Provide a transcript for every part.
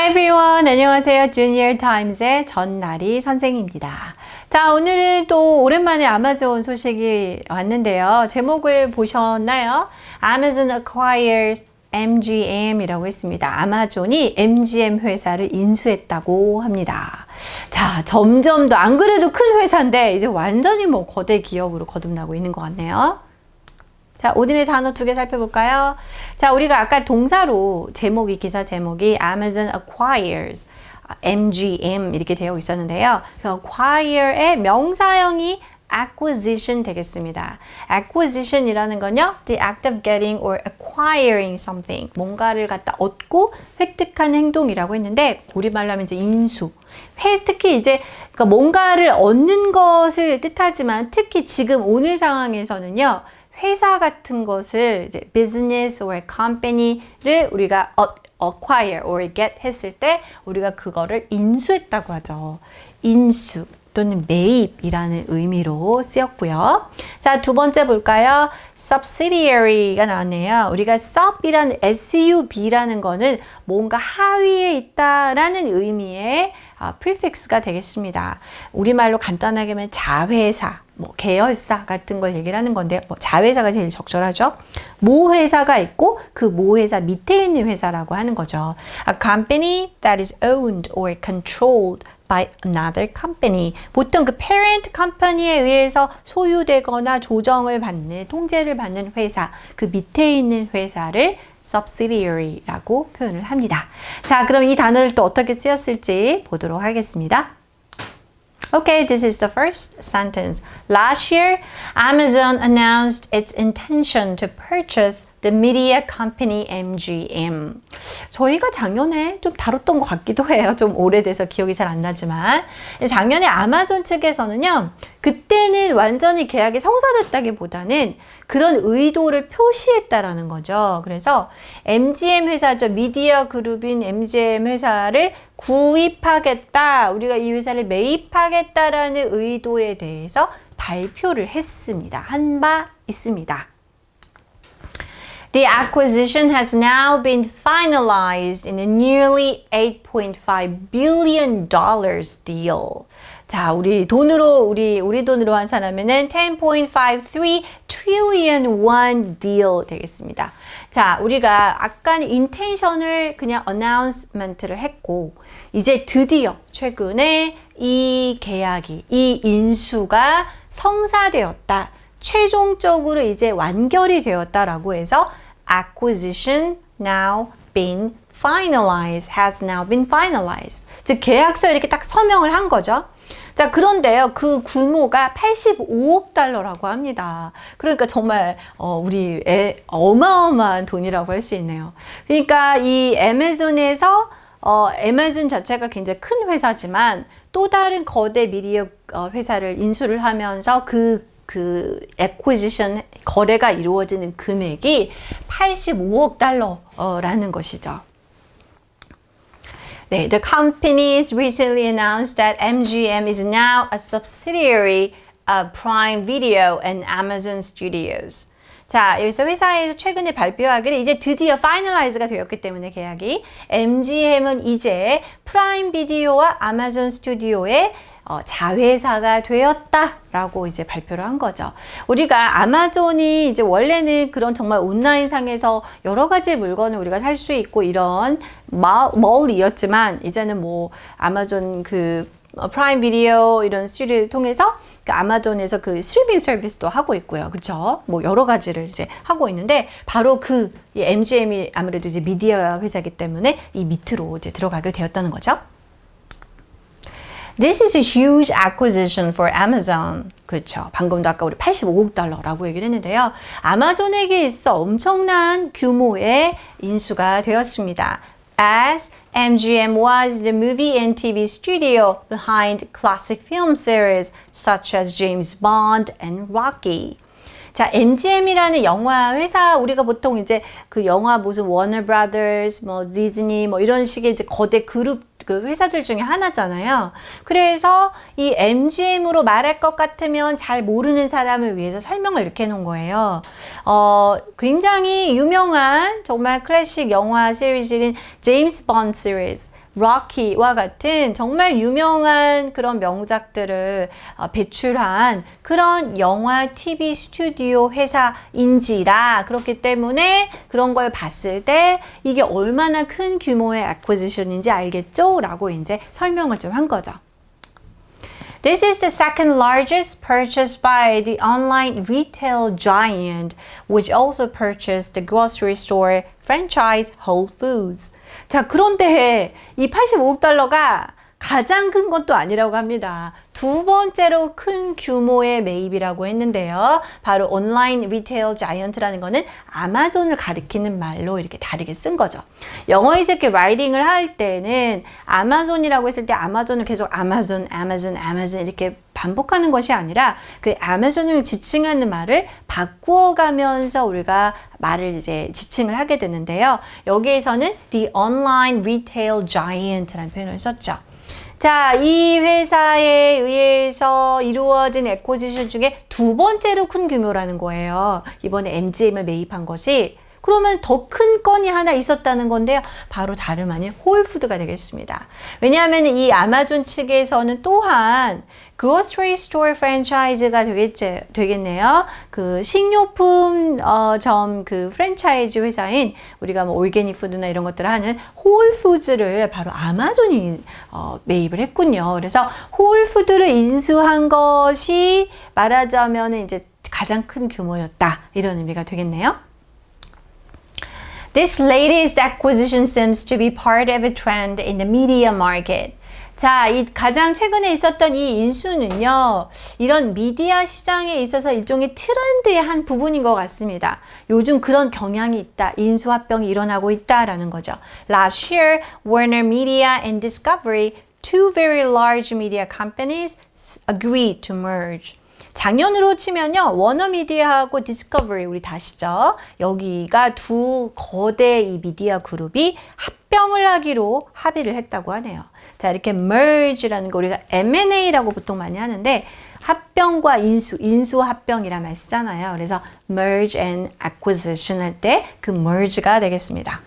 Hi everyone. 안녕하세요. Junior Times의 전나리 선생입니다. 자, 오늘은 또 오랜만에 아마존 소식이 왔는데요. 제목을 보셨나요? Amazon acquires MGM이라고 했습니다. 아마존이 MGM 회사를 인수했다고 합니다. 자, 점점 더 안 그래도 큰 회사인데 이제 완전히 뭐 거대 기업으로 거듭나고 있는 것 같네요. 자, 오늘의 단어 2개 살펴볼까요? 자, 우리가 아까 동사로 기사 제목이 Amazon acquires MGM 이렇게 되어 있었는데요. 그 acquire의 명사형이 acquisition 되겠습니다. acquisition이라는 건요, the act of getting or acquiring something. 뭔가를 갖다 얻고 획득한 행동이라고 했는데, 우리말로 하면 이제 인수. 특히 이제 그러니까 뭔가를 얻는 것을 뜻하지만, 특히 지금 오늘 상황에서는요, 회사 같은 것을 이제 business or company를 우리가 acquire or get 했을 때 우리가 그거를 인수했다고 하죠. 인수 또는 매입이라는 의미로 쓰였고요. 자, 두 번째 볼까요? subsidiary가 나왔네요. 우리가 sub이라는 sub라는 거는 뭔가 하위에 있다라는 의미의 prefix가 되겠습니다. 우리말로 간단하게 하면 자회사, 뭐 계열사 같은 걸 얘기를 하는 건데, 뭐 자회사가 제일 적절하죠. 모 회사가 있고 그 모 회사 밑에 있는 회사라고 하는 거죠. A company that is owned or controlled by another company. 보통 그 parent company에 의해서 소유되거나 조정을 받는, 통제를 받는 회사, 그 밑에 있는 회사를 subsidiary라고 표현을 합니다. 자, 그럼 이 단어를 또 어떻게 쓰였을지 보도록 하겠습니다. Okay, this is the first sentence. Last year, Amazon announced its intention to purchase the media company MGM. 저희가 작년에 좀 다뤘던 것 같기도 해요. 좀 오래돼서 기억이 잘 안 나지만. 작년에 아마존 측에서는요, 그때는 완전히 계약이 성사됐다기보다는 그런 의도를 표시했다라는 거죠. 그래서 MGM 회사죠. 미디어 그룹인 MGM 회사를 구입하겠다, 우리가 이 회사를 매입하겠다라는 의도에 대해서 발표를 했습니다. 한 바 있습니다. The acquisition has now been finalized in a nearly $8.5 billion deal. 자, 우리 돈으로 환산하면은 10.53 trillion won deal 되겠습니다. 자, 우리가 아까 intention을 그냥 announcement를 했고, 이제 드디어 최근에 이 계약이, 이 인수가 성사되었다. 최종적으로 이제 완결이 되었다라고 해서 acquisition now been finalized, has now been finalized. 즉 계약서 이렇게 딱 서명을 한 거죠. 자, 그런데요, 그 규모가 85억 달러라고 합니다. 그러니까 정말 우리 어마어마한 돈이라고 할 수 있네요. 그러니까 이 애마존에서 애마존 자체가 굉장히 큰 회사지만 또 다른 거대 미디어 회사를 인수를 하면서 그 acquisition 거래가 이루어지는 금액이 85억 달러라는 것이죠. 네, the companies recently announced that MGM is now a subsidiary of Prime Video and Amazon Studios. 자, 여기서 회사에서 최근에 발표하기를 이제 드디어 finalize가 되었기 때문에 계약이 MGM은 이제 프라임 비디오와 아마존 스튜디오의 자회사가 되었다라고 이제 발표를 한 거죠. 우리가 아마존이 이제 원래는 그런 정말 온라인상에서 여러 가지 물건을 우리가 살 수 있고 이런 몰이었지만 이제는 뭐 아마존 프라임 비디오 이런 스튜디오를 통해서 그 아마존에서 그 스트리밍 서비스도 하고 있고요. 그쵸? 뭐 여러 가지를 이제 하고 있는데 바로 이 MGM이 아무래도 이제 미디어 회사이기 때문에 이 밑으로 이제 들어가게 되었다는 거죠. This is a huge acquisition for Amazon. 그렇죠. 방금도 아까 우리 85억 달러라고 얘기를 했는데요. 아마존에게 있어 엄청난 규모의 인수가 되었습니다. As MGM was the movie and TV studio behind classic film series such as James Bond and Rocky. 자, MGM이라는 영화 회사, 우리가 보통 이제 그 영화 무슨 워너 브라더스, 뭐 디즈니, 뭐 이런 식의 이제 거대 그룹 그 회사들 중에 하나잖아요. 그래서 이 MGM으로 말할 것 같으면 잘 모르는 사람을 위해서 설명을 이렇게 해놓은 거예요. 굉장히 유명한 정말 클래식 영화 시리즈인 제임스 본드 시리즈, 록키와 같은 정말 유명한 그런 명작들을 배출한 그런 영화, TV 스튜디오 회사인지라 그렇기 때문에 그런 걸 봤을 때 이게 얼마나 큰 규모의 acquisition인지 알겠죠? 라고 이제 설명을 좀 한 거죠. This is the second largest purchase by the online retail giant, which also purchased the grocery store franchise Whole Foods. 자, 그런데 이 85억 달러가 가장 큰 건 또 아니라고 합니다. 두 번째로 큰 규모의 매입이라고 했는데요. 바로 온라인 리테일 자이언트라는 거는 아마존을 가리키는 말로 이렇게 다르게 쓴 거죠. 영어에서 이렇게 라이팅을 할 때는 아마존이라고 했을 때 아마존을 계속 아마존 이렇게 반복하는 것이 아니라 그 아마존을 지칭하는 말을 바꾸어가면서 우리가 말을 이제 지칭을 하게 되는데요. 여기에서는 the online retail giant라는 표현을 썼죠. 자, 이 회사에 의해서 이루어진 애코지션 중에 두 번째로 큰 규모라는 거예요. 이번에 MGM을 매입한 것이. 그러면 더 큰 건이 하나 있었다는 건데요. 바로 다름 아닌 홀푸드가 되겠습니다. 왜냐하면 이 아마존 측에서는 또한 grocery store franchise가 되겠네요. 그 식료품 점 그 프랜차이즈 회사인 우리가 뭐 올게닉 푸드나 이런 것들을 하는 홀푸드를 바로 아마존이 매입을 했군요. 그래서 홀푸드를 인수한 것이 말하자면 이제 가장 큰 규모였다. 이런 의미가 되겠네요. This latest acquisition seems to be part of a trend in the media market. 자, 이 가장 최근에 있었던 이 인수는요, 이런 미디어 시장에 있어서 일종의 트렌드의 한 부분인 것 같습니다. 요즘 그런 경향이 있다, 인수합병이 일어나고 있다라는 거죠. Last year, Warner Media and Discovery, two very large media companies, agreed to merge. 작년으로 치면요, 워너미디어하고 디스커버리 우리 다시죠. 여기가 두 거대 이 미디어 그룹이 합병을 하기로 합의를 했다고 하네요. 자, 이렇게 merge라는 거 우리가 M&A라고 보통 많이 하는데 합병과 인수 합병이란 말 쓰잖아요. 그래서 merge and acquisition 할 때 그 merge가 되겠습니다.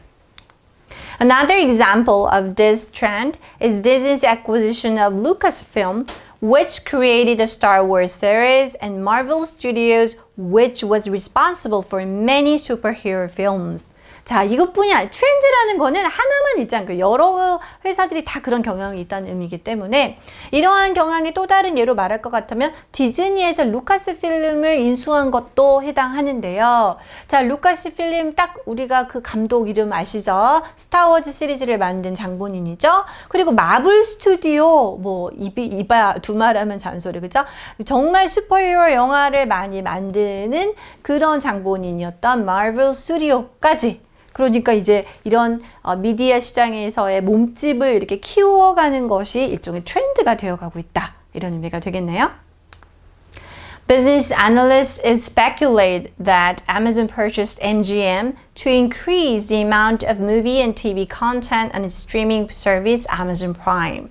Another example of this trend is Disney's acquisition of Lucasfilm, which created the Star Wars series, and Marvel Studios, which was responsible for many superhero films. 자, 이것뿐이 아니라 트렌드라는 거는 하나만 있지 않고 여러 회사들이 다 그런 경향이 있다는 의미이기 때문에 이러한 경향이 또 다른 예로 말할 것 같으면 디즈니에서 루카스필름을 인수한 것도 해당하는데요. 자, 루카스필름 딱 우리가 그 감독 이름 아시죠? 스타워즈 시리즈를 만든 장본인이죠. 그리고 마블 스튜디오 뭐 이봐 두말하면 잔소리 그죠? 정말 슈퍼히어로 영화를 많이 만드는 그런 장본인이었던 마블 스튜디오까지 그러니까 이제 이런 미디어 시장에서의 몸집을 이렇게 키워가는 것이 일종의 트렌드가 되어가고 있다. 이런 의미가 되겠네요. Business analysts speculate that Amazon purchased MGM to increase the amount of movie and TV content on its streaming service Amazon Prime.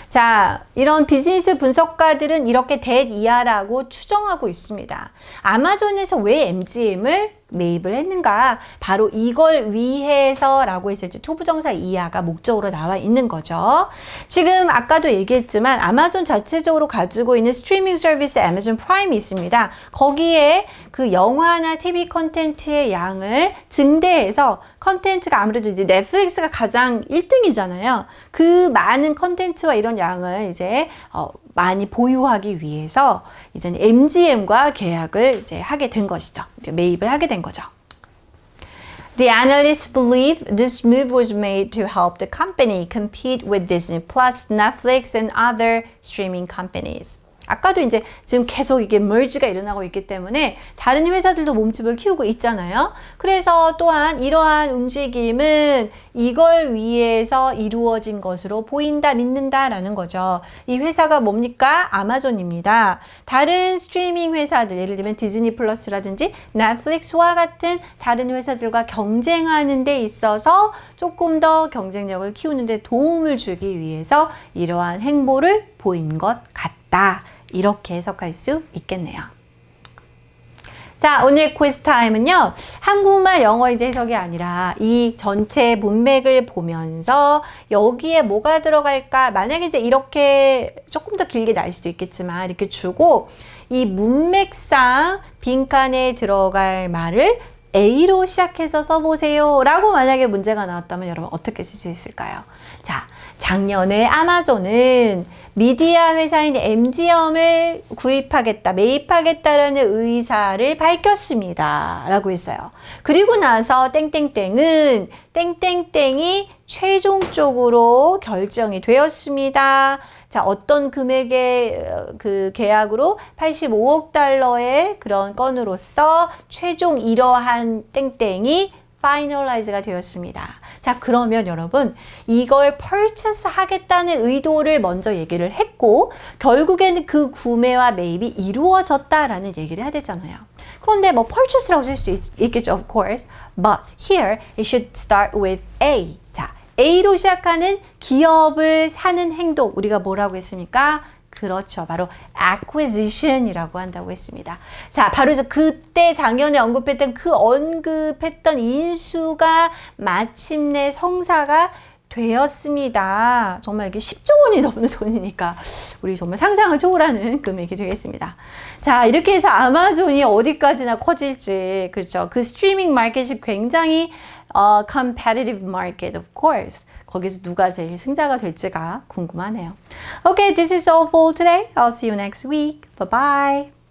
자, 이런 비즈니스 분석가들은 이렇게 대이하라고 추정하고 있습니다. 아마존에서 왜 MGM을 매입을 했는가? 바로 이걸 위해서라고 했을 때 투부정사 이하가 목적으로 나와 있는 거죠. 지금 아까도 얘기했지만 아마존 자체적으로 가지고 있는 스트리밍 서비스 애마존 프라임이 있습니다. 거기에 그 영화나 TV 콘텐츠의 양을 증대해서 콘텐츠가 아무래도 이제 넷플릭스가 가장 1등이잖아요. 그 많은 콘텐츠와 이런 양을 이제 많이 보유하기 위해서 이제는 MGM과 계약을 이제 하게 된 것이죠. 매입을 하게 된 거죠. The analysts believe this move was made to help the company compete with Disney Plus, Netflix, and other streaming companies. 아까도 이제 지금 계속 이게 멀지가 일어나고 있기 때문에 다른 회사들도 몸집을 키우고 있잖아요. 그래서 또한 이러한 움직임은 이걸 위해서 이루어진 것으로 보인다, 믿는다라는 거죠. 이 회사가 뭡니까? 아마존입니다. 다른 스트리밍 회사들, 예를 들면 디즈니 플러스라든지 넷플릭스와 같은 다른 회사들과 경쟁하는 데 있어서 조금 더 경쟁력을 키우는 데 도움을 주기 위해서 이러한 행보를 보인 것 같다. 이렇게 해석할 수 있겠네요. 자, 오늘 quiz 타임은요. 한국말, 영어 이제 해석이 아니라 이 전체 문맥을 보면서 여기에 뭐가 들어갈까? 만약에 이제 이렇게 조금 더 길게 날 수도 있겠지만 이렇게 주고 이 문맥상 빈칸에 들어갈 말을 A로 시작해서 써보세요 라고 만약에 문제가 나왔다면 여러분 어떻게 쓸 수 있을까요? 자, 작년에 아마존은 미디어 회사인 MGM을 구입하겠다, 매입하겠다라는 의사를 밝혔습니다 라고 했어요. 그리고 나서 땡땡땡은 땡땡땡이 최종적으로 결정이 되었습니다. 자, 어떤 금액의 그 계약으로 85억 달러의 그런 건으로서 최종 이러한 땡땡이 파이널라이즈가 되었습니다. 자, 그러면 여러분 이걸 purchase 하겠다는 의도를 먼저 얘기를 했고 결국에는 그 구매와 매입이 이루어졌다라는 얘기를 해야 되잖아요. 그런데 뭐 purchase라고 쓸 수 있겠죠, of course. But here it should start with A. 자, A로 시작하는 기업을 사는 행동 우리가 뭐라고 했습니까? 그렇죠. 바로 acquisition이라고 한다고 했습니다. 자, 바로 그래서 그때 작년에 언급했던 인수가 마침내 성사가 되었습니다. 정말 이게 10조 원이 넘는 돈이니까 우리 정말 상상을 초월하는 금액이 되겠습니다. 자, 이렇게 해서 아마존이 어디까지나 커질지, 그렇죠. 그 스트리밍 마켓이 굉장히 competitive market, of course. 거기서 누가 제일 승자가 될지가 궁금하네요. Okay, this is all for today. I'll see you next week. Bye bye.